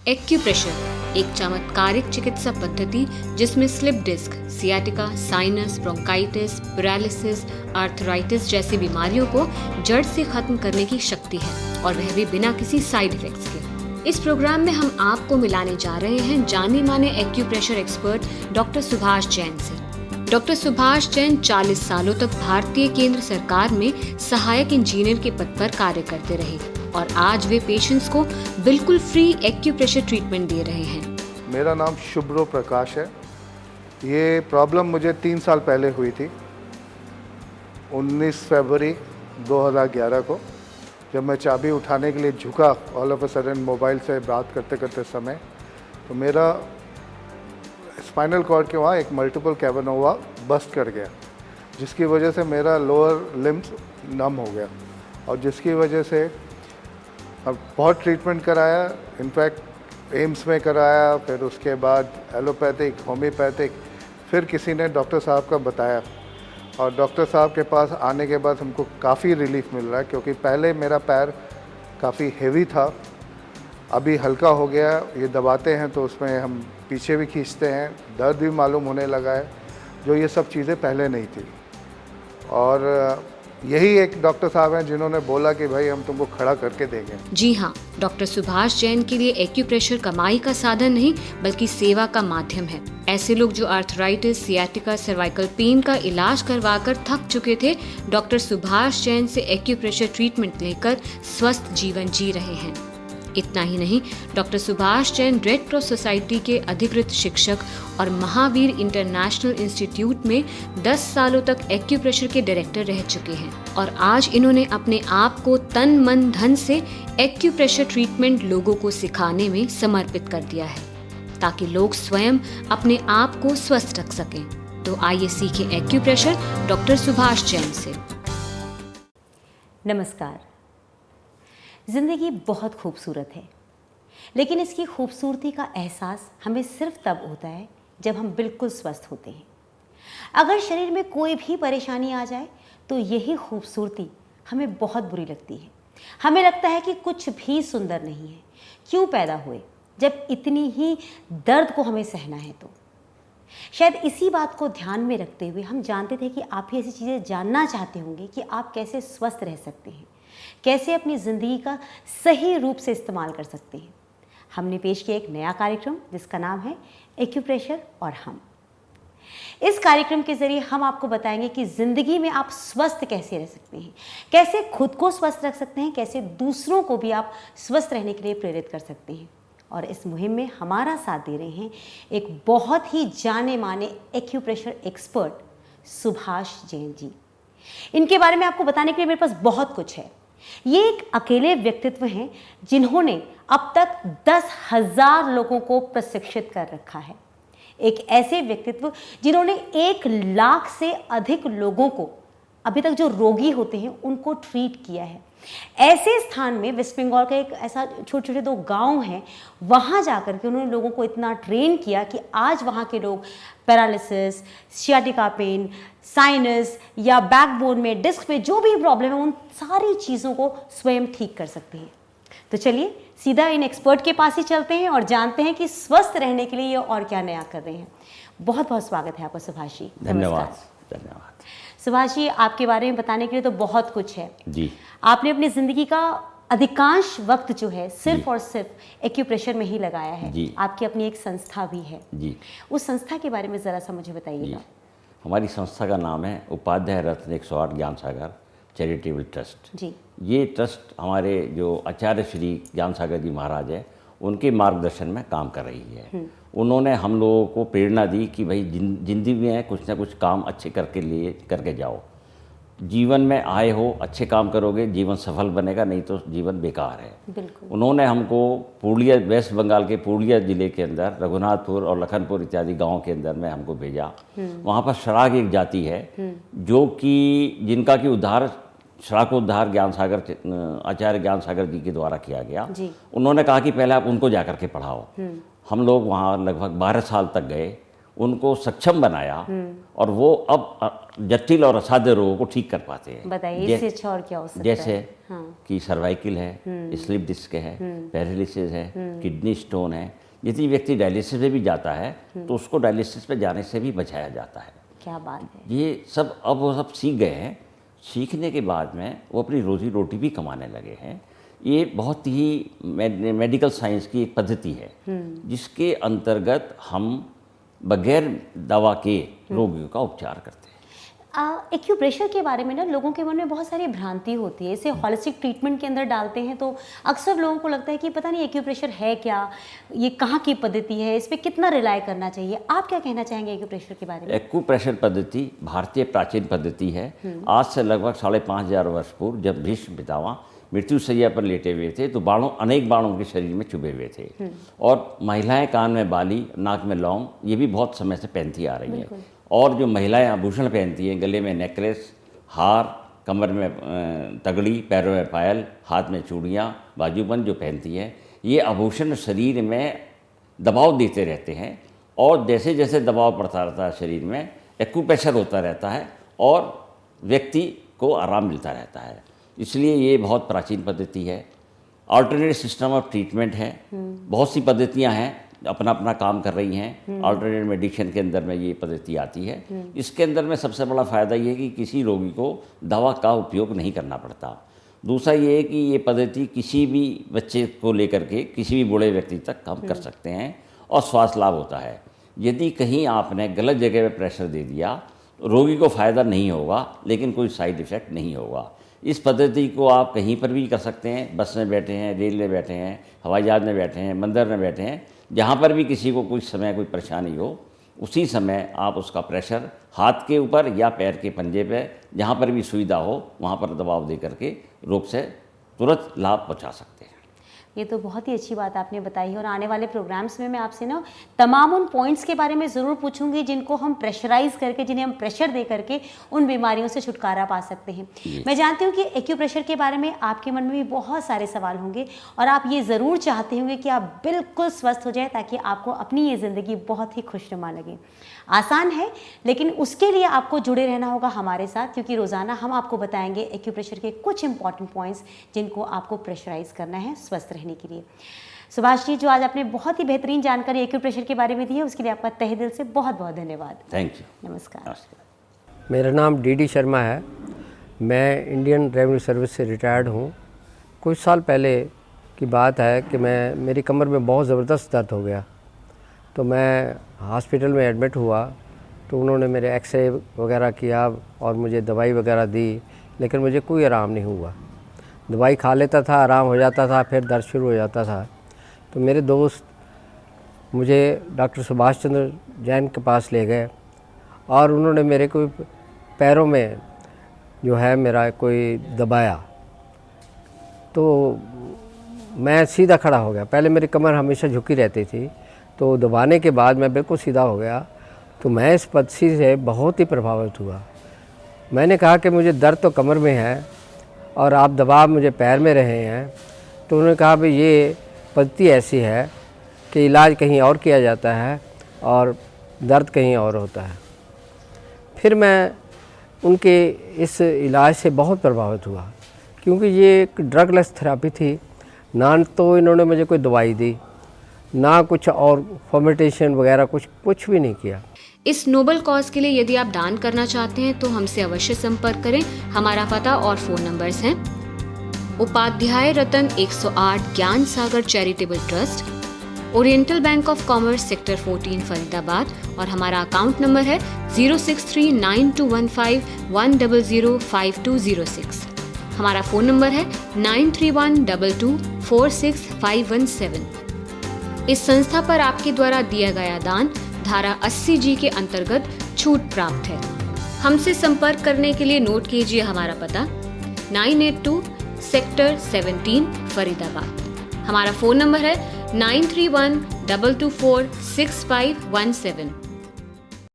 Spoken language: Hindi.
एक्यूप्रेशर एक चमत्कारिक चिकित्सा पद्धति जिसमें slip disc, sciatica, sinus, bronchitis, paralysis, arthritis जैसी बीमारियों को जड़ से खत्म करने की शक्ति है और वह भी बिना किसी साइड इफेक्ट्स के। इस प्रोग्राम में हम आपको मिलाने जा रहे हैं जाने माने acupressure expert doctor Subhash Jain से। डॉक्टर सुभाष जैन 40 सालों तक भारतीय केंद्र सरकार में सहायक इंजीनियर के पद पर कार्य करते रहे और आज वे पेशेंट्स को बिल्कुल फ्री एक्यूप्रेशर ट्रीटमेंट दे रहे हैं। मेरा नाम शुभ्रो प्रकाश है। ये प्रॉब्लम मुझे 3 साल पहले हुई थी, 19 फरवरी 2011 को, जब मैं चाबी उठाने के लिए झुका all of a sudden mobile से बात करते करते समय, तो मेरा स्पाइनल कॉर्ड के वहाँ एक मल्टीपल कैवर्नोवा बस्ट कर गया, जिसकी वजह से मेरा लोअर लिम्स नम हो गया और जिसकी वजह से अब बहुत ट्रीटमेंट कराया, इनफैक्ट एम्स में कराया, फिर उसके बाद एलोपैथिक, होम्योपैथिक, फिर किसी ने डॉक्टर साहब का बताया और डॉक्टर साहब के पास आने के बाद हमको काफ़ी रिलीफ मिल रहा है, क्योंकि पहले मेरा पैर काफ़ी हेवी था, अभी हल्का हो गया। ये दबाते हैं तो उसमें हम पीछे भी खींचते हैं, दर्द भी मालूम होने लगा है, जो ये सब चीज़ें पहले नहीं थी। और यही एक डॉक्टर साहब हैं जिन्होंने बोला कि भाई हम तुमको खड़ा करके देंगे। जी हाँ, डॉक्टर सुभाष जैन के लिए एक्यूप्रेशर कमाई का साधन नहीं बल्कि सेवा का माध्यम है। ऐसे लोग जो आर्थराइटिस, सियाटिका, सर्वाइकल पेन का इलाज करवाकर थक चुके थे, डॉक्टर सुभाष जैन से एक्यूप्रेशर ट्रीटमेंट लेकर स्वस्थ जीवन जी रहे हैं। इतना ही नहीं, doctor Subhash Jain red cross society के अधिकृत शिक्षक और महावीर इंटरनेशनल इंस्टीट्यूट में 10 सालों तक एक्यूप्रेशर के डायरेक्टर रह चुके हैं और आज इन्होंने अपने आप को तन मन धन से एक्यूप्रेशर ट्रीटमेंट लोगों को सिखाने में समर्पित कर दिया है, ताकि लोग स्वयं अपने आप को स्वस्थ रख सकें। तो आइए सीखें एक्यूप्रेशर डॉक्टर सुभाष जैन से। नमस्कार। ज़िंदगी बहुत खूबसूरत है, लेकिन इसकी खूबसूरती का एहसास हमें सिर्फ तब होता है जब हम बिल्कुल स्वस्थ होते हैं। अगर शरीर में कोई भी परेशानी आ जाए तो यही खूबसूरती हमें बहुत बुरी लगती है। हमें लगता है कि कुछ भी सुंदर नहीं है, क्यों पैदा हुए जब इतनी ही दर्द को हमें सहना है। तो शायद इसी बात को ध्यान में रखते हुए हम जानते थे कि आप ही ऐसी चीज़ें जानना चाहते होंगे कि आप कैसे स्वस्थ रह सकते हैं, कैसे अपनी ज़िंदगी का सही रूप से इस्तेमाल कर सकते हैं। हमने पेश किया एक नया कार्यक्रम जिसका नाम है एक्यूप्रेशर और हम। इस कार्यक्रम के ज़रिए हम आपको बताएंगे कि ज़िंदगी में आप स्वस्थ कैसे रह सकते हैं, कैसे खुद को स्वस्थ रख सकते हैं, कैसे दूसरों को भी आप स्वस्थ रहने के लिए प्रेरित कर सकते हैं। और इस मुहिम में हमारा साथ दे रहे हैं एक बहुत ही जाने माने एक्यूप्रेशर एक्सपर्ट सुभाष जैन जी। इनके बारे में आपको बताने के लिए मेरे पास बहुत कुछ है। ये एक अकेले व्यक्तित्व हैं जिन्होंने अब तक 10,000 लोगों को प्रशिक्षित कर रखा है। एक ऐसे व्यक्तित्व जिन्होंने 1 लाख से अधिक लोगों को, अभी तक जो रोगी होते हैं, उनको ट्रीट किया है। ऐसे स्थान में वेस्ट बंगाल का एक ऐसा छोटे छोटे 2 गांव हैं, वहाँ जाकर के उन्होंने लोगों को इतना ट्रेन किया कि आज वहाँ के लोग पैरालिसिस, सियाटिका पेन, साइनस या बैकबोन में, डिस्क में जो भी प्रॉब्लम है, उन सारी चीज़ों को स्वयं ठीक कर सकते हैं। तो चलिए सीधा इन एक्सपर्ट के पास ही चलते हैं और जानते हैं कि स्वस्थ रहने के लिए ये और क्या नया कर रहे हैं। बहुत बहुत स्वागत है आपका सुभाष जी। धन्यवाद। सुभाष जी, आपके बारे में बताने के लिए तो बहुत कुछ है जी। आपने अपनी ज़िंदगी का अधिकांश वक्त जो है सिर्फ और सिर्फ एक्यूप्रेशर में ही लगाया है जी। आपकी अपनी एक संस्था भी है जी। उस संस्था के बारे में ज़रा सा मुझे बताइएगा। हमारी संस्था का नाम है उपाध्याय रत्न 108 ज्ञान सागर चैरिटेबल ट्रस्ट जी। ये ट्रस्ट हमारे जो आचार्य श्री ज्ञान सागर जी महाराज है, उनके मार्गदर्शन में काम कर रही है। उन्होंने हम लोगों को प्रेरणा दी कि भाई जिंदगी में कुछ ना कुछ काम अच्छे करके जाओ। जीवन में आए हो, अच्छे काम करोगे, जीवन सफल बनेगा, नहीं तो जीवन बेकार है। बिल्कुल। उन्होंने हमको पुरुलिया, वेस्ट बंगाल के पुरुलिया ज़िले के अंदर रघुनाथपुर और लखनपुर इत्यादि गाँव के अंदर में हमको भेजा। वहाँ पर शराग एक जाति है जो कि जिनका कि उद्धार, शराग उद्धार ज्ञान सागर, आचार्य ज्ञान सागर जी के द्वारा किया गया। उन्होंने कहा कि पहले आप उनको जा कर के पढ़ाओ। हम लोग वहाँ लगभग 12 साल तक गए, उनको सक्षम बनाया और वो अब जटिल और असाध्य रोगों को ठीक कर पाते हैं। बताइए इससे अच्छा और क्या हो सकता जैसे है? हाँ। कि सर्वाइकल है, स्लिप डिस्क है, पैरालिसिस है, किडनी स्टोन है। यदि व्यक्ति डायलिसिस में भी जाता है तो उसको डायलिसिस पे जाने से भी बचाया जाता है। क्या बात है। ये सब अब वो सब सीख गए हैं। सीखने के बाद में वो अपनी रोजी रोटी भी कमाने लगे हैं। ये बहुत ही मेडिकल साइंस की एक पद्धति है जिसके अंतर्गत हम बगैर दवा के रोगियों का उपचार करते हैं। एक्यूप्रेशर के बारे में ना लोगों के मन में बहुत सारी भ्रांति होती है। इसे होलिस्टिक ट्रीटमेंट के अंदर डालते हैं तो अक्सर लोगों को लगता है कि पता नहीं एक्यूप्रेशर है क्या, ये कहाँ की पद्धति है, इस पर कितना रिलाय करना चाहिए। आप क्या कहना चाहेंगे एक्यूप्रेशर के बारे में? एक्यूप्रेशर पद्धति भारतीय प्राचीन पद्धति है। आज से लगभग 5,500 वर्ष पूर्व जब भीष्म पितामह मृत्युशैया पर लेटे हुए थे तो अनेक बाणों के शरीर में चुभे हुए थे और महिलाएं कान में बाली, नाक में लौंग, ये भी बहुत समय से पहनती आ रही हैं। और जो महिलाएं आभूषण पहनती हैं, गले में नेकलेस, हार, कमर में तगड़ी, पैरों में पायल, हाथ में चूड़ियाँ, बाजूबंद जो पहनती हैं, ये आभूषण शरीर में दबाव देते रहते हैं और जैसे जैसे दबाव पड़ता रहता है शरीर में एक्यूप्रेशर होता रहता है और व्यक्ति को आराम मिलता रहता है। इसलिए ये बहुत प्राचीन पद्धति है। अल्टरनेट सिस्टम ऑफ ट्रीटमेंट है। बहुत सी पद्धतियां हैं, अपना अपना काम कर रही हैं। अल्टरनेट मेडिसिन के अंदर में ये पद्धति आती है। इसके अंदर में सबसे बड़ा फ़ायदा ये है कि किसी रोगी को दवा का उपयोग नहीं करना पड़ता। दूसरा ये है कि ये पद्धति किसी भी बच्चे को लेकर के किसी भी बूढ़े व्यक्ति तक हम कर सकते हैं और स्वास्थ्य लाभ होता है। यदि कहीं आपने गलत जगह पर प्रेशर दे दिया, रोगी को फ़ायदा नहीं होगा लेकिन कोई साइड इफ़ेक्ट नहीं होगा। इस पद्धति को आप कहीं पर भी कर सकते हैं। बस में बैठे हैं, रेल में बैठे हैं, हवाई जहाज़ में बैठे हैं, मंदिर में बैठे हैं, जहाँ पर भी किसी को कुछ समय कोई परेशानी हो, उसी समय आप उसका प्रेशर हाथ के ऊपर या पैर के पंजे पे, जहाँ पर भी सुविधा हो वहाँ पर दबाव दे करके रोग से तुरंत लाभ पहुँचा सकते हैं। ये तो बहुत ही अच्छी बात आपने बताई है और आने वाले प्रोग्राम्स में मैं आपसे ना तमाम उन पॉइंट्स के बारे में ज़रूर पूछूंगी जिनको हम प्रेशराइज करके, जिन्हें हम प्रेशर दे करके उन बीमारियों से छुटकारा पा सकते हैं। मैं जानती हूँ कि एक्यूप्रेशर के बारे में आपके मन में भी बहुत सारे सवाल होंगे और आप ये ज़रूर चाहते होंगे कि आप बिल्कुल स्वस्थ हो जाए ताकि आपको अपनी ये ज़िंदगी बहुत ही खुशनुमा लगे। आसान है लेकिन उसके लिए आपको जुड़े रहना होगा हमारे साथ, क्योंकि रोज़ाना हम आपको बताएंगे एक्यूप्रेशर के कुछ इंपॉर्टेंट पॉइंट्स जिनको आपको प्रेशराइज करना है स्वस्थ रहने के लिए। सुभाष जी, जो आज आपने बहुत ही बेहतरीन जानकारी एक्यूप्रेशर के बारे में दी है उसके लिए आपका तहे दिल से बहुत बहुत धन्यवाद। Thank you. नमस्कार। मेरा नाम डी शर्मा है। मैं इंडियन रेवेन्यू सर्विस से रिटायर्ड हूँ। कुछ साल पहले की बात है कि मेरी कमर में बहुत ज़बरदस्त दर्द हो गया, तो मैं हॉस्पिटल में एडमिट हुआ। तो उन्होंने मेरे एक्सरे वगैरह किया और मुझे दवाई वगैरह दी, लेकिन मुझे कोई आराम नहीं हुआ। दवाई खा लेता था, आराम हो जाता था, फिर दर्द शुरू हो जाता था। तो मेरे दोस्त मुझे डॉक्टर सुभाष चंद्र जैन के पास ले गए और उन्होंने मेरे को पैरों में जो है मेरा कोई दबाया, तो मैं सीधा खड़ा हो गया। पहले मेरी कमर हमेशा झुकी रहती थी, तो दबाने के बाद मैं बिल्कुल सीधा हो गया। तो मैं इस पद्धति से बहुत ही प्रभावित हुआ। मैंने कहा कि मुझे दर्द तो कमर में है और आप दबाव मुझे पैर में रहे हैं। तो उन्होंने कहा भाई ये पद्धति ऐसी है कि इलाज कहीं और किया जाता है और दर्द कहीं और होता है। फिर मैं उनके इस इलाज से बहुत प्रभावित हुआ, क्योंकि ये एक ड्रगलेस थेरेपी थी। ना तो इन्होंने मुझे कोई दवाई दी, ना कुछ और फॉर्मेटेशन वगैरह कुछ भी नहीं किया। इस नोबल कॉज के लिए यदि आप दान करना चाहते हैं तो हमसे अवश्य संपर्क करें। हमारा पता और फोन नंबर्स हैं: Upadhyay Ratan 108 Gyan Sagar charitable trust, oriental bank of commerce sector 14 Faridabad, और हमारा अकाउंट नंबर है 06392151005206। हमारा फ़ोन नंबर है 9312246517। इस संस्था पर आपके द्वारा दिया गया दान धारा 80G के अंतर्गत छूट प्राप्त है। हमसे संपर्क करने के लिए नोट कीजिए हमारा पता 982 सेक्टर 17 फरीदाबाद। हमारा फ़ोन नंबर है 9312246517।